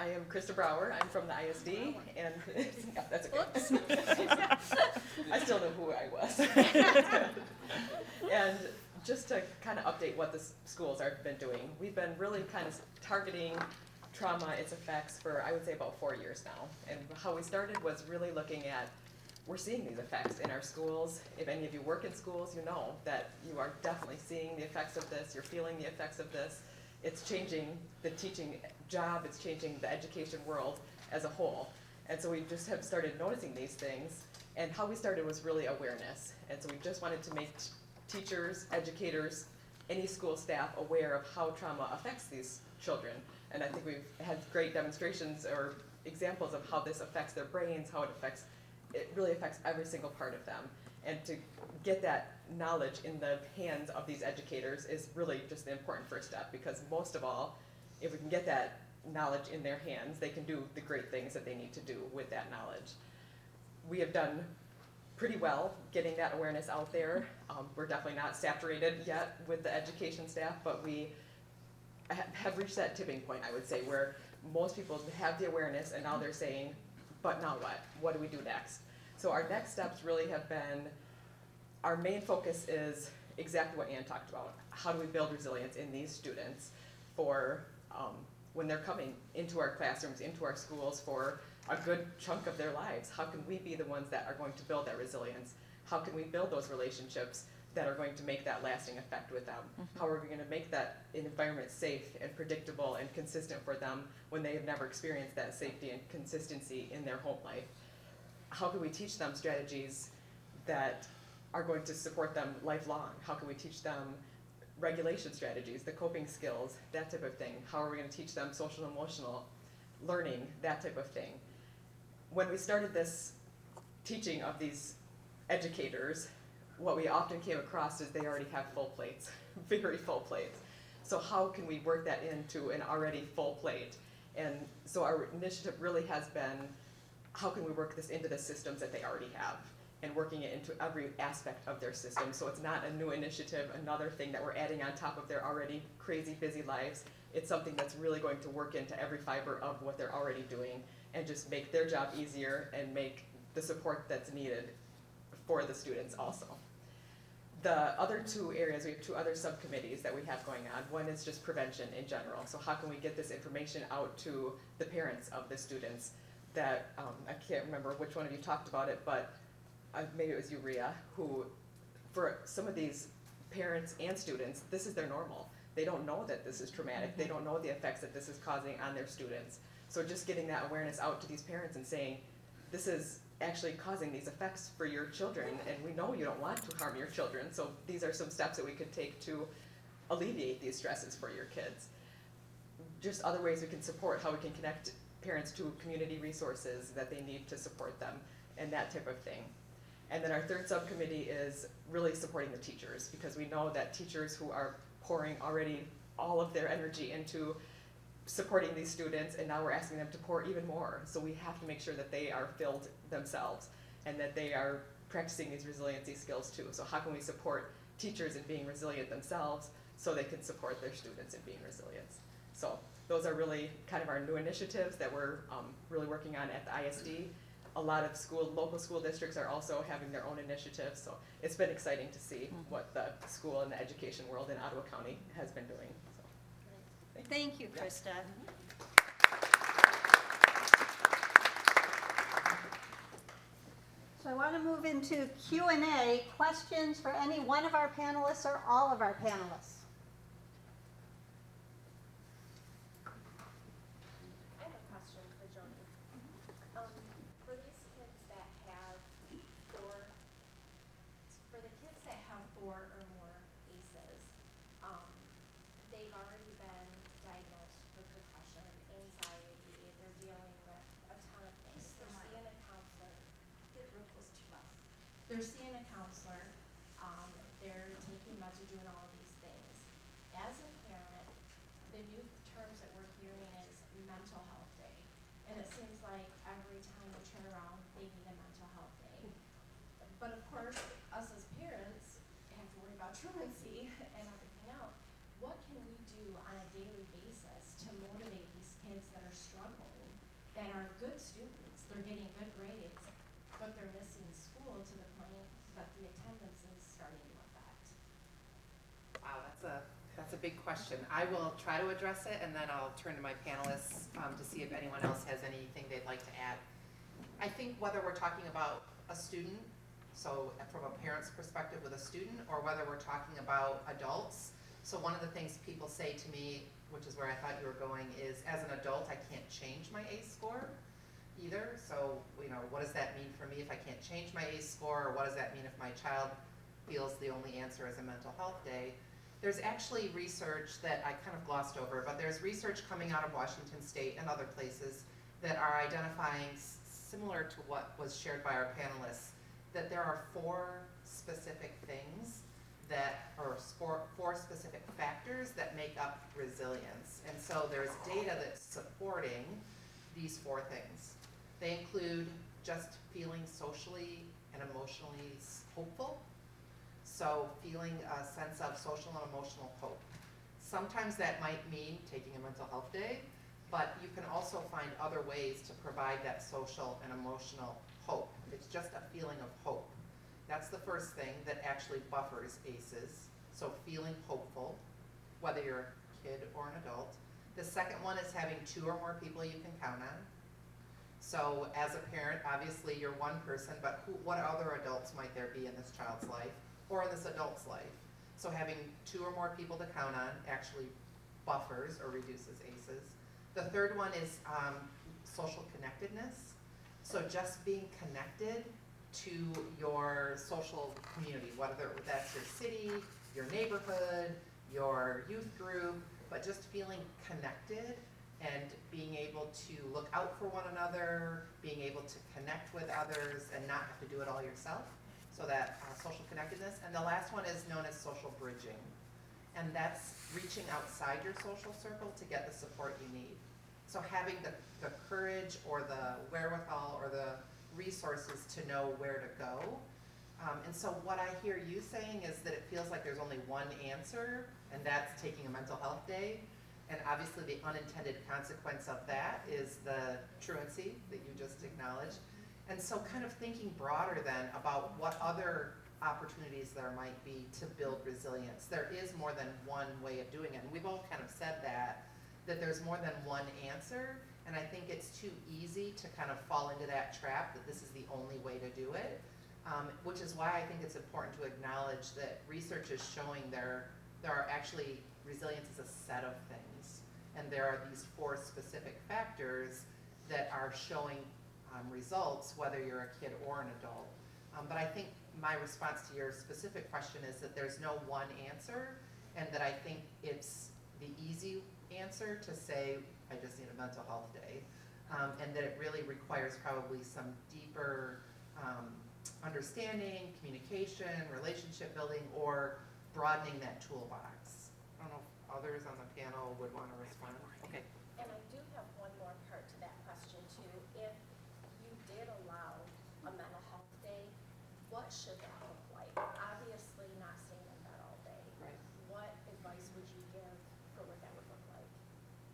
I am Krista Brower. I'm from the ISD, and yeah, that's okay. I still know who I was. And just to kind of update what the schools have been doing, we've been really kind of targeting trauma, its effects for, I would say, about 4 years now. And how we started was really looking at, we're seeing these effects in our schools. If any of you work in schools, you know that you are definitely seeing the effects of this, you're feeling the effects of this. It's changing the teaching job, it's changing the education world as a whole. And so we just have started noticing these things. And how we started was really awareness. And so we just wanted to make teachers, educators, any school staff aware of how trauma affects these children. And I think we've had great demonstrations or examples of how this affects their brains, how it really affects every single part of them. And to get that knowledge in the hands of these educators is really just the important first step, because most of all, if we can get that knowledge in their hands, they can do the great things that they need to do with that knowledge. We have done pretty well getting that awareness out there. We're definitely not saturated yet with the education staff, but we have reached that tipping point, I would say, where most people have the awareness and now they're saying, but now what? What do we do next? So our next steps really have been, our main focus is exactly what Ann talked about. How do we build resilience in these students for when they're coming into our classrooms, into our schools for a good chunk of their lives? How can we be the ones that are going to build that resilience? How can we build those relationships that are going to make that lasting effect with them? Mm-hmm. How are we going to make that environment safe and predictable and consistent for them when they have never experienced that safety and consistency in their home life? How can we teach them strategies that are going to support them lifelong? How can we teach them regulation strategies, the coping skills, that type of thing? How are we going to teach them social and emotional learning, that type of thing? When we started this teaching of these educators, what we often came across is they already have full plates, very full plates. So how can we work that into an already full plate? And so our initiative really has been, how can we work this into the systems that they already have, and working it into every aspect of their system, so it's not a new initiative, another thing that we're adding on top of their already crazy busy lives. It's something that's really going to work into every fiber of what they're already doing and just make their job easier and make the support that's needed for the students also. The other two areas, we have two other subcommittees that we have going on. One is just prevention in general. So how can we get this information out to the parents of the students that, I can't remember which one of you talked about it, but maybe it was you, Rhea, who, for some of these parents and students, this is their normal. They don't know that this is traumatic. Mm-hmm. They don't know the effects that this is causing on their students. So just getting that awareness out to these parents and saying, this is actually causing these effects for your children, and we know you don't want to harm your children, so these are some steps that we could take to alleviate these stresses for your kids. Just other ways we can support, how we can connect parents to community resources that they need to support them, and that type of thing. And then our third subcommittee is really supporting the teachers, because we know that teachers who are pouring already all of their energy into supporting these students, and now we're asking them to pour even more. So we have to make sure that they are filled themselves and that they are practicing these resiliency skills too. So how can we support teachers in being resilient themselves so they can support their students in being resilient? So those are really kind of our new initiatives that we're really working on at the ISD. A lot of local school districts are also having their own initiatives, so it's been exciting to see what the school and the education world in Ottawa County has been doing. So, thank you, Krista. So I want to move into Q&A, questions for any one of our panelists or all of our panelists. They're seeing a counselor, they're taking meds, they're doing all of these things. As a parent, the new terms that we're hearing is mental health day. And it seems like every time we turn around, they need a mental health day. But of course, us as parents have to worry about truancy and everything else. What can we do on a daily basis to motivate these kids that are struggling they're getting good grades, but they're missing school to the point that the attendance is starting to affect. Wow, that's a big question. I will try to address it, and then I'll turn to my panelists to see if anyone else has anything they'd like to add. I think whether we're talking about a student, so from a parent's perspective with a student, or whether we're talking about adults. So one of the things people say to me, which is where I thought you were going, is as an adult, I can't change my ACE score either. So, what does that mean for me if I can't change my ACE score, or what does that mean if my child feels the only answer is a mental health day? There's actually research that I kind of glossed over, but there's research coming out of Washington State and other places that are identifying, similar to what was shared by our panelists, that there are 4 specific things or 4 specific factors that make up resilience. And so there's data that's supporting these 4 things. They include just feeling socially and emotionally hopeful. So feeling a sense of social and emotional hope. Sometimes that might mean taking a mental health day, but you can also find other ways to provide that social and emotional hope. It's just a feeling of hope. That's the first thing that actually buffers ACEs. So feeling hopeful, whether you're a kid or an adult. The second one is having 2 or more people you can count on. So as a parent, obviously you're one person, but what other adults might there be in this child's life or in this adult's life? So having 2 or more people to count on actually buffers or reduces ACEs. The third one is social connectedness. So just being connected to your social community, whether that's your city, your neighborhood, your youth group, but just feeling connected and being able to look out for one another, being able to connect with others and not have to do it all yourself. So that social connectedness. And the last one is known as social bridging. And that's reaching outside your social circle to get the support you need. So having the courage or the wherewithal or the resources to know where to go. And so what I hear you saying is that it feels like there's only one answer, and that's taking a mental health day. And obviously the unintended consequence of that is the truancy that you just acknowledged. And so kind of thinking broader then about what other opportunities there might be to build resilience. There is more than one way of doing it. And we've all kind of said that there's more than one answer. And I think it's too easy to kind of fall into that trap that this is the only way to do it, which is why I think it's important to acknowledge that research is showing there are actually, resilience is a set of things. And there are these 4 specific factors that are showing results, whether you're a kid or an adult. But I think my response to your specific question is that there's no one answer, and that I think it's the easy answer to say, I just need a mental health day, and that it really requires probably some deeper understanding, communication, relationship building, or broadening that toolbox. I don't know if others on the panel would want to respond. Okay. And I do have one more part to that question too. If you did allow a mental health day, what should that look like? Obviously not staying in bed all day. Right. What advice would you give for what that would look like?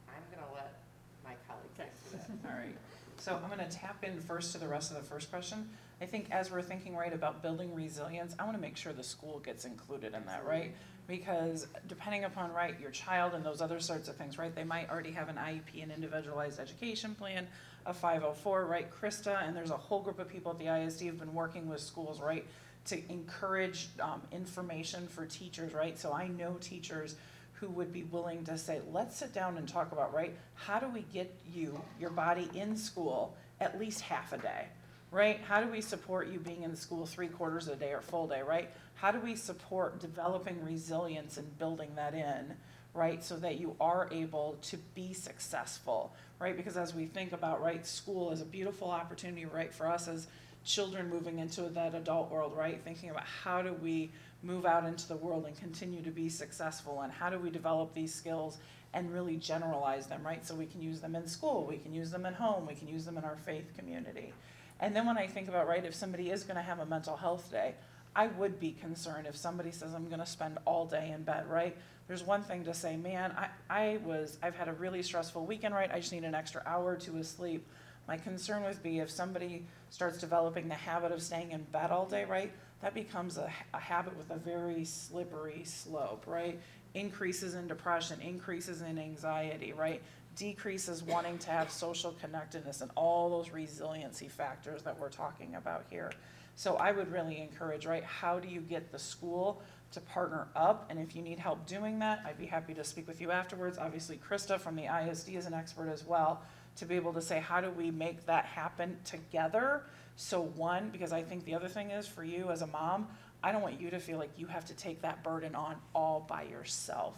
I'm going to let my colleagues answer that. All right, so I'm gonna tap in first to the rest of the first question. I think as we're thinking, right, about building resilience, I wanna make sure the school gets included in that, right? Because depending upon, right, your child and those other sorts of things, right, they might already have an IEP, an individualized education plan, a 504, right, Krista, and there's a whole group of people at the ISD who've been working with schools, right, to encourage information for teachers, right? So I know teachers who would be willing to say, let's sit down and talk about, right, how do we get your body in school at least half a day, right? How do we support you being in school 3/4 of the day or full day, right? How do we support developing resilience and building that in, right, so that you are able to be successful, right? Because as we think about, right, school is a beautiful opportunity, right, for us as children moving into that adult world, right, thinking about how do we move out into the world and continue to be successful, and how do we develop these skills and really generalize them, right? So we can use them in school, we can use them at home, we can use them in our faith community. And then when I think about, right, if somebody is gonna have a mental health day, I would be concerned if somebody says, I'm gonna spend all day in bed, right? There's one thing to say, man, I've had a really stressful weekend, right? I just need an extra hour or 2 of sleep. My concern would be if somebody starts developing the habit of staying in bed all day, right? That becomes a habit with a very slippery slope, right? Increases in depression, increases in anxiety, right? Decreases wanting to have social connectedness and all those resiliency factors that we're talking about here. So I would really encourage, right, how do you get the school to partner up? And if you need help doing that, I'd be happy to speak with you afterwards. Obviously, Krista from the ISD is an expert as well, to be able to say, how do we make that happen together? So one, because I think the other thing is for you as a mom, I don't want you to feel like you have to take that burden on all by yourself.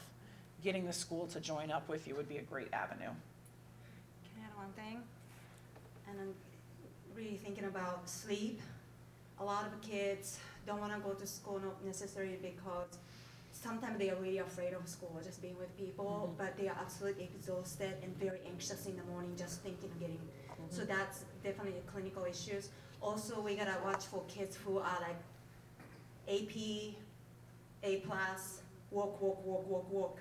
Getting the school to join up with you would be a great avenue. Can I add one thing? And I'm really thinking about sleep. A lot of kids don't want to go to school, not necessarily because sometimes they are really afraid of school, just being with people, but they are absolutely exhausted and very anxious in the morning just thinking of getting. So that's definitely a clinical issues. Also, we gotta watch for kids who are like AP, A+, walk.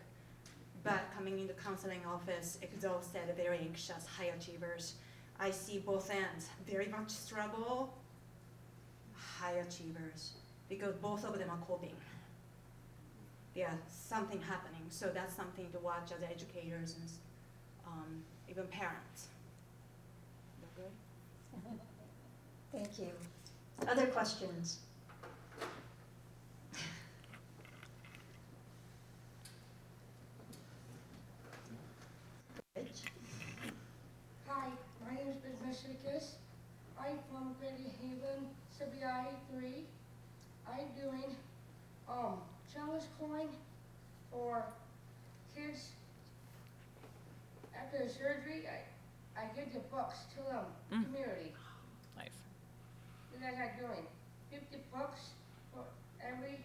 But coming into counseling office, exhausted, very anxious, high achievers. I see both ends, very much struggle, high achievers, because both of them are coping. Yeah, something happening, so that's something to watch as educators and even parents. Thank you. Other questions? Rich? Hi, my name is Bismasikas. I'm from Greater Haven, CBI 3. I'm doing challenge coin for kids after the surgery. I give the bucks to them, community. Nice. You guys are doing 50 bucks for every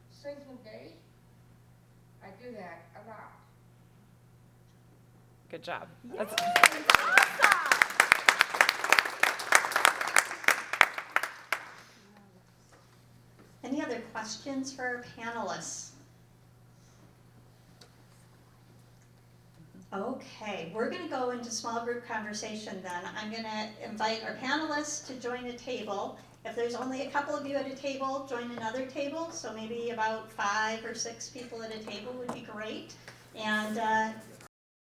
single day. I do that a lot. Good job. Any other questions for our panelists? Okay, we're gonna go into small group conversation then. I'm gonna invite our panelists to join a table. If there's only a couple of you at a table, join another table. So maybe about 5 or 6 people at a table would be great. And